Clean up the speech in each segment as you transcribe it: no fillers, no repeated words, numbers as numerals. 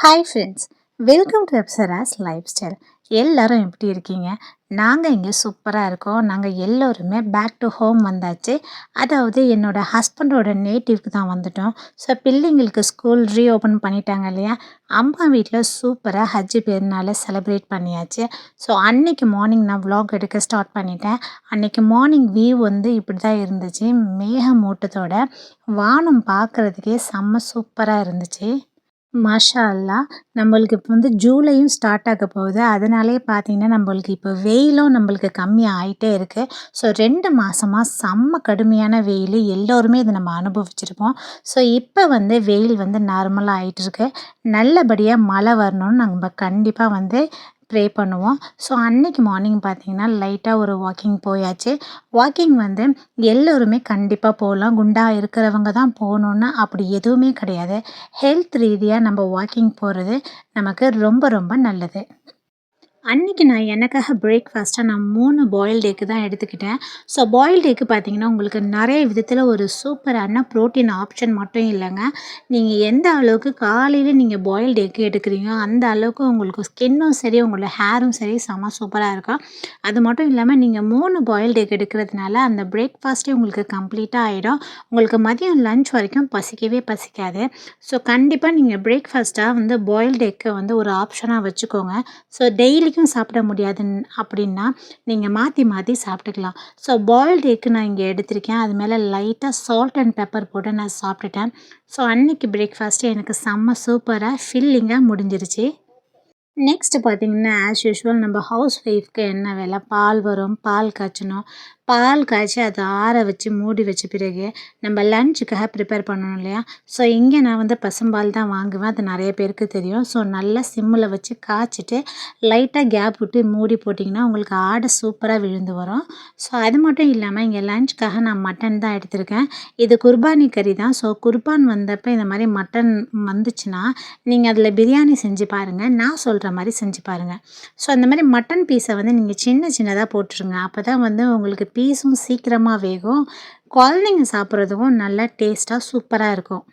Hi friends, welcome to Apsaras life style. எல்லோரும் எப்படி இருக்கீங்க? நாங்கள் இங்கே சூப்பராக இருக்கோம். நாங்கள் எல்லோருமே பேக் டு ஹோம் வந்தாச்சு. அதாவது என்னோடய ஹஸ்பண்டோட நேட்டிவ்க்கு தான் வந்துட்டோம். ஸோ பிள்ளைங்களுக்கு ஸ்கூல் ரீஓப்பன் பண்ணிட்டாங்க இல்லையா? அம்மா வீட்டில் சூப்பராக ஹஜ்ஜி பெருநாளை செலிப்ரேட் பண்ணியாச்சு. ஸோ அன்றைக்கி மார்னிங் நான் vlog எடுக்க ஸ்டார்ட் பண்ணிட்டேன். அன்றைக்கி மார்னிங் வியூ வந்து இப்படி தான் இருந்துச்சு. மேகமூட்டத்தோட வானம் பார்க்குறதுக்கே செம்ம சூப்பராக இருந்துச்சு. மாஷா அல்லாஹ். நம்மளுக்கு இப்போ வந்து ஜூலையும் ஸ்டார்ட் ஆக போகுது. அதனாலேயே பார்த்தீங்கன்னா, நம்மளுக்கு இப்போ வெயிலும் நம்மளுக்கு கம்மி ஆயிட்டே இருக்கு. ஸோ 2 மாசமா செம்ம கடுமையான வெயில் எல்லோருமே இத நம்ம அனுபவிச்சிருப்போம். ஸோ இப்போ வந்து வெயில் வந்து நார்மலா ஆயிட்டிருக்கு. நல்லபடியா மழை வரணும்னு நம்ம கண்டிப்பா வந்து ப்ரே பண்ணுவோம். ஸோ அன்னைக்கு மார்னிங் பார்த்தீங்கன்னா, லைட்டா ஒரு வாக்கிங் போயாச்சு. வாக்கிங் வந்து எல்லோருமே கண்டிப்பா போகலாம். குண்டா இருக்கிறவங்க தான் போகணுன்னு அப்படி எதுவுமே கிடையாது. ஹெல்த் ரீதியா நம்ம வாக்கிங் போகிறது நமக்கு ரொம்ப ரொம்ப நல்லது. அன்றைக்கி நான் எனக்காக பிரேக்ஃபாஸ்ட்டாக நான் 3 பாயில்டு எக்கு தான் எடுத்துக்கிட்டேன். ஸோ பாயில்டு எக்கு பார்த்தீங்கன்னா, உங்களுக்கு நிறைய விதத்தில் ஒரு சூப்பரான ப்ரோட்டீன் ஆப்ஷன் மட்டும் இல்லைங்க. நீங்கள் எந்த அளவுக்கு காலையில் நீங்கள் பாயில்டு எக்கு எடுக்கிறீங்களோ அந்த அளவுக்கு உங்களுக்கு ஸ்கின்னும் சரி, உங்களோட ஹேரும் சரி செம சூப்பராக இருக்கும். அது மட்டும் இல்லாமல் நீங்கள் 3 பாயில்டு எக் எடுக்கிறதுனால அந்த பிரேக்ஃபாஸ்ட்டே உங்களுக்கு கம்ப்ளீட்டாக ஆகிடும். உங்களுக்கு மதியம் லஞ்ச் வரைக்கும் பசிக்கவே பசிக்காது. ஸோ கண்டிப்பாக நீங்கள் பிரேக்ஃபாஸ்ட்டாக வந்து பாயில்டு எக்கை வந்து ஒரு ஆப்ஷனாக வச்சுக்கோங்க. ஸோ டெய்லிக்கும் சாப்பிட முடியாதுன்னு அப்படின்னா நீங்கள் மாற்றி மாற்றி சாப்பிட்டுக்கலாம். ஸோ பாயில்டு எக்கு நான் இங்கே எடுத்திருக்கேன். அது மேலே லைட்டாக சால்ட் அண்ட் பெப்பர் போட்டு நான் சாப்பிட்டுட்டேன். ஸோ அன்றைக்கி பிரேக்ஃபாஸ்ட்டு எனக்கு செம்ம சூப்பராக ஃபில்லிங்காக முடிஞ்சிருச்சு. நெக்ஸ்ட் பார்த்தீங்கன்னா, ஆஸ் யூஷுவல் நம்ம ஹவுஸ் ஒய்ஃப்க்கு என்ன வேலை? பால் வரும், பால் காய்ச்சணும். பால் காய்ச்சி அதை ஆற வச்சு மூடி வச்ச பிறகு நம்ம லஞ்சுக்காக ப்ரிப்பேர் பண்ணணும் இல்லையா? ஸோ இங்கே நான் வந்து பசும்பால் தான் வாங்குவேன். அது நிறைய பேருக்கு தெரியும். ஸோ நல்லா சிம்மில் வச்சு காய்ச்சிட்டு லைட்டாக கேப் விட்டு மூடி போட்டிங்கன்னா உங்களுக்கு ஆடை சூப்பராக விழுந்து வரும். ஸோ அது மட்டும் இல்லாமல் இங்கே லஞ்சுக்காக நான் மட்டன் தான் எடுத்திருக்கேன். இது குர்பானி கறி தான். ஸோ குர்பான் வந்தப்போ இந்த மாதிரி மட்டன் வந்துச்சுன்னா நீங்கள் அதில் பிரியாணி செஞ்சு பாருங்கள். நான் சொல்கிற மாதிரி செஞ்சு பாருங்கள். ஸோ அந்த மாதிரி மட்டன் பீஸை வந்து நீங்கள் சின்ன சின்னதாக போட்டுருங்க. அப்போ தான் வந்து உங்களுக்கு பீஸும் சீக்கிரமாக வேகும். குழந்தைங்க சாப்பிட்றதுக்கும் நல்லா டேஸ்ட்டாக சூப்பராக இருக்கும்.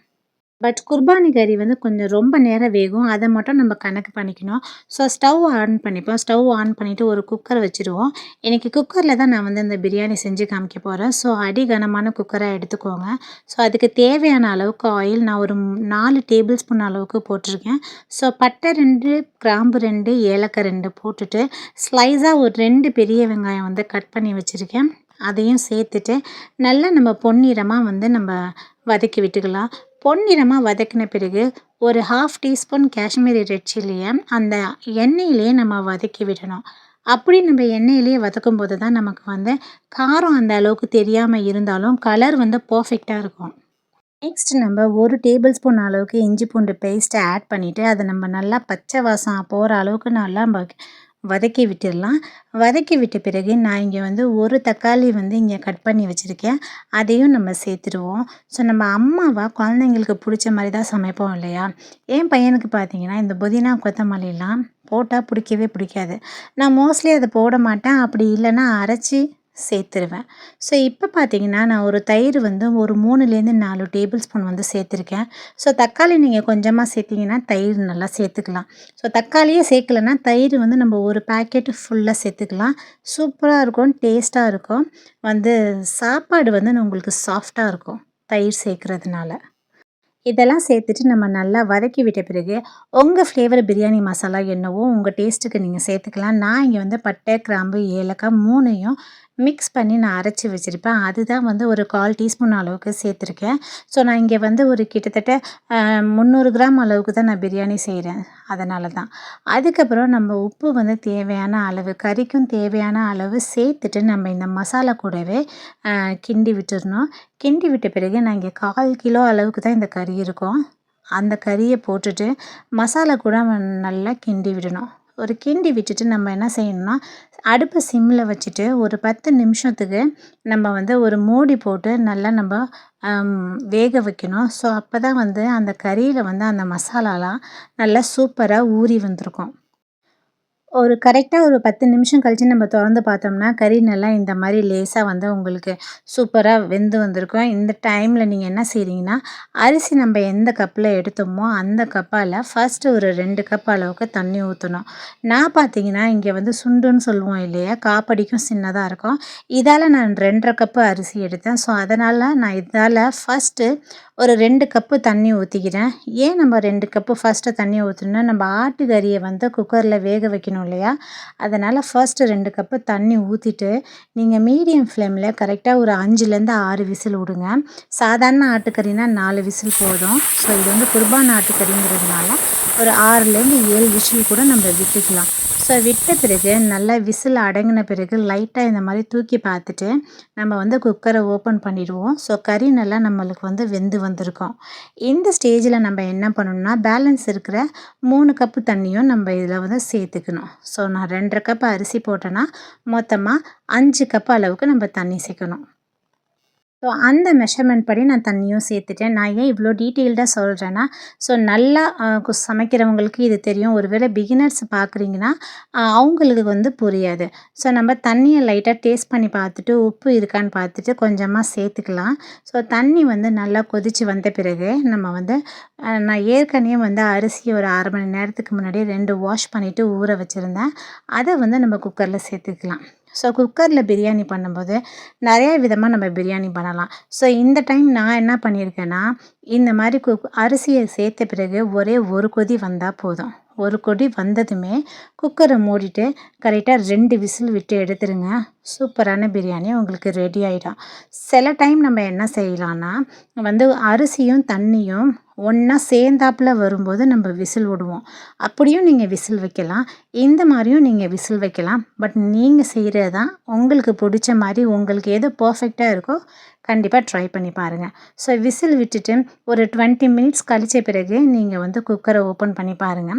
பட் குர்பானி கறி வந்து கொஞ்சம் ரொம்ப நேரம் வேகும். அதை மட்டும் நம்ம கணக்கு பண்ணிக்கணும். ஸோ ஸ்டவ் ஆன் பண்ணிப்போம். ஸ்டவ் ஆன் பண்ணிவிட்டு ஒரு குக்கர் வச்சுருவோம். இன்றைக்கி குக்கரில் தான் நான் வந்து இந்த பிரியாணி செஞ்சு காமிக்க போகிறேன். ஸோ அடி கனமான குக்கராக எடுத்துக்கோங்க. ஸோ அதுக்கு தேவையான அளவுக்கு ஆயில் நான் ஒரு 4 டேபிள் ஸ்பூன் அளவுக்கு போட்டிருக்கேன். ஸோ பட்டை 2, கிராம்பு 2, ஏலக்காய் 2 போட்டுட்டு ஸ்லைஸாக ஒரு 2 பெரிய வெங்காயம் வந்து கட் பண்ணி வச்சுருக்கேன். அதையும் சேர்த்துட்டு நல்லா நம்ம பொன்னிறமாக வந்து நம்ம வதக்கி விட்டுக்கலாம். பொன்னிறமாக வதக்கின பிறகு ஒரு 1/2 டீஸ்பூன் காஷ்மீரி ரெட் சில்லியை அந்த எண்ணெயிலேயே நம்ம வதக்கி விடணும். அப்படி நம்ம எண்ணெயிலேயே வதக்கும் போது தான் நமக்கு வந்து காரம் அந்த அளவுக்கு தெரியாமல் இருந்தாலும் கலர் வந்து பர்ஃபெக்டாக இருக்கும். நெக்ஸ்ட் நம்ம ஒரு டேபிள் ஸ்பூன் அளவுக்கு இஞ்சி பூண்டு பேஸ்ட்டை ஆட் பண்ணிவிட்டு அதை நம்ம நல்லா பச்சை வாசம் போகிற அளவுக்கு நல்லா வதக்கி விட்டுடலாம். வதக்கி விட்ட பிறகு நான் இங்கே வந்து ஒரு தக்காளி வந்து இங்கே கட் பண்ணி வச்சுருக்கேன். அதையும் நம்ம சேர்த்துடுவோம். ஸோ நம்ம அம்மாவா குழந்தைங்களுக்கு பிடிச்ச மாதிரி தான் சமைப்போம் இல்லையா? என் பையனுக்கு பார்த்தீங்கன்னா இந்த புதினா கொத்தமல்லிலாம் போட்டால் பிடிக்கவே பிடிக்காது. நான் மோஸ்ட்லி அதை போட மாட்டேன். அப்படி இல்லைன்னா அரைச்சி சேர்த்துருவேன். ஸோ இப்போ பார்த்தீங்கன்னா நான் ஒரு தயிர் வந்து ஒரு 3லேருந்து 4 டேபிள் ஸ்பூன் வந்து சேர்த்துருக்கேன். ஸோ தக்காளி நீங்கள் கொஞ்சமாக சேர்த்திங்கன்னா தயிர் நல்லா சேர்த்துக்கலாம். ஸோ தக்காளியே சேர்க்கலன்னா தயிர் வந்து நம்ம ஒரு பேக்கெட் ஃபுல்லாக சேர்த்துக்கலாம். சூப்பராக இருக்கும், டேஸ்ட்டாக இருக்கும். வந்து சாப்பாடு வந்து உங்களுக்கு சாஃப்டாக இருக்கும் தயிர் சேர்க்குறதுனால. இதெல்லாம் சேர்த்துட்டு நம்ம நல்லா வதக்கி விட்ட பிறகு உங்கள் ஃப்ளேவர் பிரியாணி மசாலா என்னவோ உங்கள் டேஸ்ட்டுக்கு நீங்கள் சேர்த்துக்கலாம். நான் இங்கே வந்து பட்டை, கிராம்பு, ஏலக்காய் 3யும் மிக்ஸ் பண்ணி நான் அரைச்சி வச்சுருப்பேன். அதுதான் வந்து ஒரு 1/4 டீஸ்பூன் அளவுக்கு சேர்த்துருக்கேன். ஸோ நான் இங்கே வந்து ஒரு கிட்டத்தட்ட 300 கிராம் அளவுக்கு தான் நான் பிரியாணி செய்கிறேன். அதனால தான். அதுக்கப்புறம் நம்ம உப்பு வந்து தேவையான அளவு, கறிக்கும் தேவையான அளவு சேர்த்துட்டு நம்ம இந்த மசாலா கூடவே கிண்டி விட்டுறணும். கிண்டி விட்ட பிறகு நான் இங்கே 1/4 கிலோ அளவுக்கு தான் இந்த கறி இருக்கும். அந்த கறியை போட்டுட்டு மசாலா கூட நல்லா கிண்டி விடணும். ஒரு கிண்டி விட்டுட்டு நம்ம என்ன செய்யணும்னா, அடுப்பை சிம்மில் வச்சுட்டு ஒரு 10 நிமிஷத்துக்கு நம்ம வந்து ஒரு மூடி போட்டு நல்லா நம்ம வேக வைக்கணும். ஸோ அப்போ தான் வந்து அந்த கறியில் வந்து அந்த மசாலாலாம் நல்லா சூப்பராக ஊறி வந்திருக்கும். ஒரு கரெக்ட்டா ஒரு 10 நிமிஷம் கழிச்சு நம்ம தொறந்து பார்த்தோம்னா, கறி நல்லா இந்த மாரி லேசா வந்து உங்களுக்கு சூப்பரா வெந்து வந்திருக்கும். இந்த டைம்ல நீங்க என்ன செய்றீங்கன்னா, அரிசி நம்ப எந்த கப்ல எடுத்தோமோ, அந்த கப்பால ஃபர்ஸ்ட்டு ஒரு 2 கப் அளவுக்கு தண்ணி ஊத்தணும். நான் பார்த்தீங்கன்னா, இங்க வந்து சுண்டுன்னு சொல்லுவோம் இல்லையா? காப்படிக்கும் சின்னதா இருக்கும். இதால நான் 2 1/2 கப்பு அரிசி எடுத்தேன். ஸோ, அதனால நான் இதால ஃபர்ஸ்ட்டு ஒரு 2 கப்பு தண்ணி ஊத்திக்கிறேன். ஏன் நம்ம 2 கப்பு ஃபர்ஸ்ட்டு தண்ணி ஊத்தணும்னா, நம்ம ஆட்டுக்கறிய வந்து குக்கர்ல வேக வைக்கணும் இல்லையா? அதனால ஃபர்ஸ்ட்டு 2 கப்பு தண்ணி ஊத்திட்டு, நீங்க மீடியம் ஃப்ளேம்ல கரெக்ட்டா ஒரு 5லேருந்து 6 விசில் விடுங்க. சாதாரண ஆட்டுக்கறினா 4 விசில் போதும். ஸோ இது வந்து குர்பான் ஆட்டுக்கறிங்கிறதுனால ஒரு 6லேருந்து 7 விசில் கூட நம்ம விட்டுக்கலாம். ஸோ விட்ட பிறகு நல்லா விசில் அடங்கின பிறகு லைட்டா இந்த மாரி தூக்கி பார்த்துட்டு, நம்ம வந்து குக்கர ஓப்பன் பண்ணிடுவோம். ஸோ கறி நல்லா நம்மளுக்கு வந்து வெந்து வந்திருக்கும். இந்த ஸ்டேஜில நம்ம என்ன பண்ணணும்னா, பேலன்ஸ் இருக்கிற 3 கப்பு தண்ணியும் நம்ம இதில வந்து சேர்த்துக்கணும். ஸோ நான் 2 1/2 கப் அரிசி போட்டேன்னா, மொத்தமா 5 கப் அளவுக்கு நம்ம தண்ணி சேர்க்கணும். ஸோ அந்த மெஷர்மெண்ட் படி நான் தண்ணியும் சேர்த்துட்டேன். நான் ஏன் இவ்வளோ டீட்டெயில்டா சொல்றேன்னா, ஸோ நல்லா சமைக்கிறவங்களுக்கு இது தெரியும். ஒரு வேளை பிகினர்ஸ் பார்க்குறீங்கன்னா, அவங்களுக்கு வந்து புரியாது. ஸோ நம்ம தண்ணிய லைட்டா டேஸ்ட் பண்ணி பார்த்துட்டு, உப்பு இருக்கான்னு பார்த்துட்டு கொஞ்சமா சேர்த்துக்கலாம். ஸோ தண்ணி வந்து நல்லா கொதிச்சு வந்த பிறகு, நம்ம வந்து நான் ஏற்கனவே வந்து அரிசிய ஒரு 1/2 மணி நேரத்துக்கு முன்னாடியே 2 வாஷ் பண்ணிவிட்டு ஊற வச்சுருந்தேன். அத வந்து நம்ம குக்கர்ல சேர்த்துக்கலாம். ஸோ குக்கர்ல பிரியாணி பண்ணும்போது நெறைய விதமா நம்ம பிரியாணி பண்ணலாம். ஸோ இந்த டைம் நான் என்ன பண்ணியிருக்கேன்னா, இந்த மாரி அரிசிய சேர்த்த பிறகு ஒரே ஒரு கொதி வந்தா போதும். ஒரு கொதி வந்ததுமே குக்கர மூடிட்டு கரெக்ட்டா 2 விசில் விட்டு எடுத்துருங்க. சூப்பரான பிரியாணி உங்களுக்கு ரெடி ஆயிடும். சில டைம் நம்ம என்ன செய்யலான்னா, வந்து அரிசியும், தண்ணியும் ஒண்ணா சேர்ந்தாப்புல வரும்போது நம்ம விசில் விடுவோம். அப்படியும் நீங்க விசில் வைக்கலாம். இந்த மாரியும் நீங்க விசில் வைக்கலாம். பட் நீங்க செய்றது தான் உங்களுக்கு புடிச்ச மாரி உங்களுக்கு எது பெர்ஃபெக்ட்டா இருக்கோ, கண்டிப்பா ட்ரை பண்ணி பாருங்க. ஸோ விசில் விட்டுட்டு ஒரு 20 மினிட்ஸ் கழிச்ச பிறகு நீங்க வந்து குக்கர ஓப்பன் பண்ணி பாருங்க.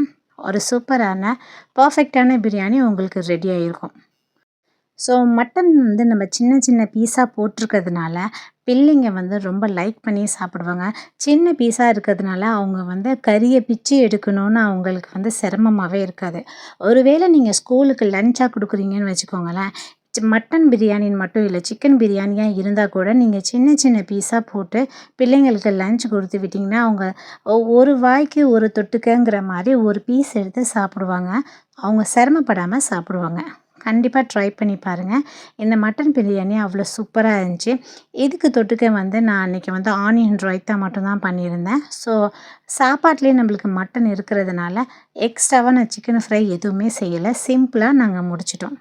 ஒரு சூப்பரான பெர்ஃபெக்ட்டான பிரியாணி உங்களுக்கு ரெடி ஆயிருக்கும். ஸோ மட்டன் வந்து நம்ம சின்ன சின்ன பீஸா போட்டிருக்கிறதுனால, பிள்ளைங்க வந்து ரொம்ப லைக் பண்ணி சாப்பிடுவாங்க. சின்ன பீஸா இருக்கிறதுனால, அவங்க வந்து கறிய பிச்சு எடுக்கணும்னு அவங்களுக்கு வந்து சிரமமாவே இருக்காது. ஒருவேளை நீங்க ஸ்கூலுக்கு லஞ்சா குடுக்குறீங்கன்னு வச்சுக்கோங்களேன், மட்டன் பிரியாணின்னு மட்டும் இல்ல, சிக்கன் பிரியாணியா இருந்தா கூட நீங்க சின்ன சின்ன பீஸா போட்டு பிள்ளைங்களுக்கு லஞ்ச் குடுத்து விட்டீங்கன்னா, அவங்க ஒரு வாய்க்கு ஒரு தொட்டுக்கங்கிற மாரி ஒரு பீஸ் எடுத்து சாப்பிடுவாங்க. அவங்க சிரமப்படாம சாப்பிடுவாங்க. கண்டிப்பா ட்ரை பண்ணி பாருங்க. இந்த மட்டன் பிரியாணி அவ்வளோ சூப்பரா இருந்துச்சு. இதுக்கு தொட்டுக்க வந்து நான் அன்னைக்கு வந்து ஆனியன் ரைத்தா மட்டும் தான் பண்ணியிருந்தேன். ஸோ சாப்பாட்லயே நம்மளுக்கு மட்டன் இருக்கிறதுனால, எக்ஸ்ட்ராவா நான் சிக்கன் ஃப்ரை எதுவுமே செய்யல. சிம்பிளா நாங்க முடிச்சுட்டோம்.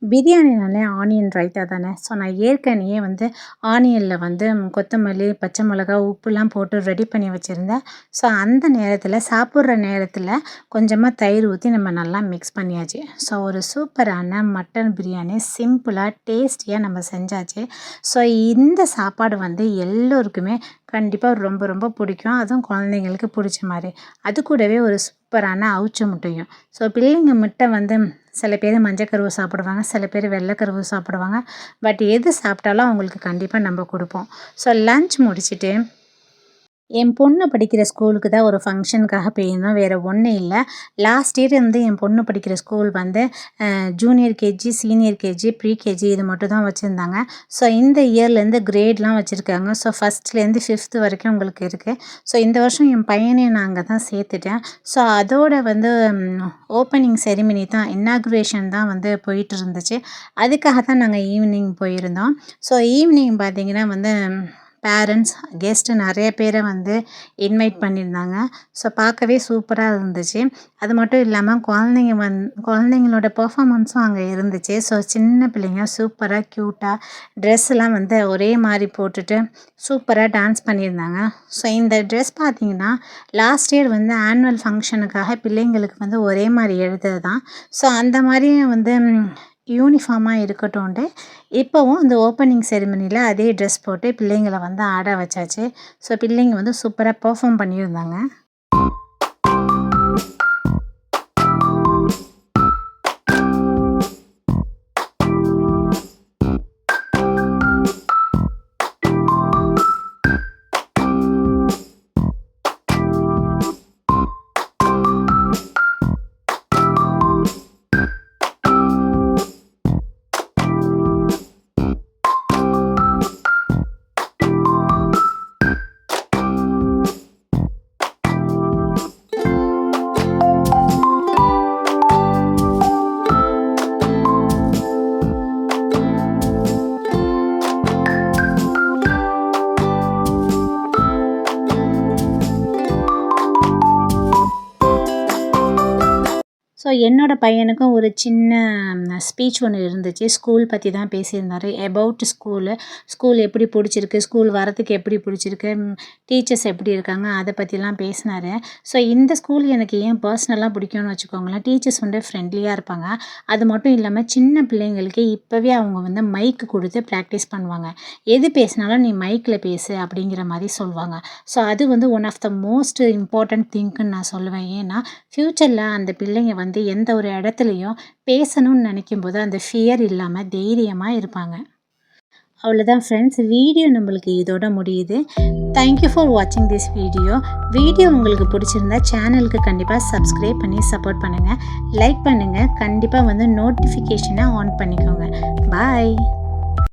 பிரியாணினாலே ஆனியன் ரைத்தா தானே. ஸோ நான் ஏற்கனவே வந்து ஆனியன்ல வந்து கொத்தமல்லி, பச்சை மிளகா, உப்புலாம் போட்டு ரெடி பண்ணி வச்சுருந்தேன். ஸோ அந்த நேரத்தில சாப்பிட்ற நேரத்தில கொஞ்சமா தயிர் ஊத்தி நம்ம நல்லா மிக்ஸ் பண்ணியாச்சு. ஸோ ஒரு சூப்பரான மட்டன் பிரியாணி சிம்பிளா, டேஸ்டியா நம்ம செஞ்சாச்சு. ஸோ இந்த சாப்பாடு வந்து எல்லோருக்குமே கண்டிப்பா ரொம்ப ரொம்ப பிடிக்கும். அதுவும் குழந்தைங்களுக்கு பிடிச்ச மாரி. அது கூடவே ஒரு சூப்பரான அவிச்ச முட்டையும். ஸோ பிள்ளைங்க முட்டை வந்து சில பேர் மஞ்சள் கருவு சாப்பிடுவாங்க, சில பேர் வெள்ளை கருவு சாப்பிடுவாங்க. பட் எது சாப்பிட்டாலும் அவங்களுக்கு கண்டிப்பா நம்ம குடுப்போம். ஸோ லஞ்ச் முடிச்சுட்டு என் பொண்ணு படிக்கிற ஸ்கூலுக்கு தான் ஒரு ஃபங்ஷனுக்காக போயிருந்தோம். வேற ஒண்ணும் இல்ல. லாஸ்ட் இயர் வந்து என் பொண்ணு படிக்கிற ஸ்கூல் வந்து junior KG, senior KG, pre KG இது மட்டும் தான் வச்சிருந்தாங்க. ஸோ இந்த இயர்லேருந்து கிரேட்லாம் வச்சிருக்காங்க. ஸோ ஃபர்ஸ்ட்லேருந்து 5த் வரைக்கும் உங்களுக்கு இருக்கு. ஸோ இந்த வருஷம் என் பையனையும் நான் அங்க தான் சேர்த்துட்டேன். ஸோ அதோட வந்து ஓப்பனிங் செரிமனி தான் இனாகுரேஷன் தான் வந்து போயிட்டு இருந்துச்சு. அதுக்காக தான் நாங்க ஈவினிங் போயிருந்தோம். ஸோ ஈவினிங் பார்த்தீங்கன்னா வந்து பேரண்ட்ஸ், கெஸ்ட்டு நெறைய பேர வந்து இன்வைட் பண்ணியிருந்தாங்க. ஸோ பார்க்கவே சூப்பரா இருந்துச்சு. அது மட்டும் இல்லாம குழந்தைங்களோட பெர்ஃபார்மன்ஸும் அங்க இருந்துச்சு. ஸோ சின்ன பிள்ளைங்க சூப்பரா க்யூட்டா ட்ரெஸ்லாம் வந்து ஒரே மாரி போட்டுட்டு சூப்பரா டான்ஸ் பண்ணியிருந்தாங்க. ஸோ இந்த ட்ரெஸ் பார்த்தீங்கன்னா, லாஸ்ட் இயர் வந்து ஆனுவல் ஃபங்ஷனுக்காக பிள்ளைங்களுக்கு வந்து ஒரே மாரி எடுத்தது தான். ஸோ அந்த மாரி வந்து யூனிஃபார்மா இருக்கட்டுன்ட்டு, இப்போவும் அந்த ஓப்பனிங் செரிமனில அதே ட்ரெஸ் போட்டு பிள்ளைங்கள வந்து ஆட வச்சாச்சு. ஸோ பிள்ளைங்க வந்து சூப்பரா பெர்ஃபார்ம் பண்ணியிருந்தாங்க. ஸோ என்னோட பையனுக்கும் ஒரு சின்ன ஸ்பீச் ஒன்று இருந்துச்சு. ஸ்கூல் பற்றி தான் பேசியிருந்தாரு. அபவுட் ஸ்கூல் எப்படி பிடிச்சிருக்கு, ஸ்கூல் வரத்துக்கு எப்படி பிடிச்சிருக்கு, டீச்சர்ஸ் எப்படி இருக்காங்க, அதை பற்றிலாம் பேசினாரு. ஸோ இந்த ஸ்கூல் எனக்கு ஏன் பர்சனலாக பிடிக்கும்னு வச்சுக்கோங்களேன். டீச்சர்ஸ் வந்து ஃப்ரெண்ட்லியாக இருப்பாங்க. அது மட்டும் இல்லாமல் சின்ன பிள்ளைங்களுக்கு இப்போவே அவங்க வந்து மைக்கு கொடுத்து ப்ராக்டிஸ் பண்ணுவாங்க. எது பேசினாலும் நீ மைக்கில் பேசு அப்படிங்கிற மாதிரி சொல்லுவாங்க. ஸோ அது வந்து one of the most important திங்க்குன்னு நான் சொல்லுவேன். ஏன்னா ஃப்யூச்சரில் அந்த பிள்ளைங்க வந்து எந்த ஒரு இடத்துலையும் பேசணும்னு நினைக்கும்போது அந்த ஃபியர் இல்லாமல் தைரியமாக இருப்பாங்க. அவ்வளோதான் ஃப்ரெண்ட்ஸ், வீடியோ நம்மளுக்கு இதோட முடியுது. தேங்க்யூ ஃபார் வாட்சிங் திஸ் வீடியோ. வீடியோ உங்களுக்கு பிடிச்சிருந்தா சேனலுக்கு கண்டிப்பாக சப்ஸ்கிரைப் பண்ணி சப்போர்ட் பண்ணுங்கள், லைக் பண்ணுங்கள், கண்டிப்பாக வந்து நோட்டிஃபிகேஷனை ஆன் பண்ணிக்கோங்க. பாய்.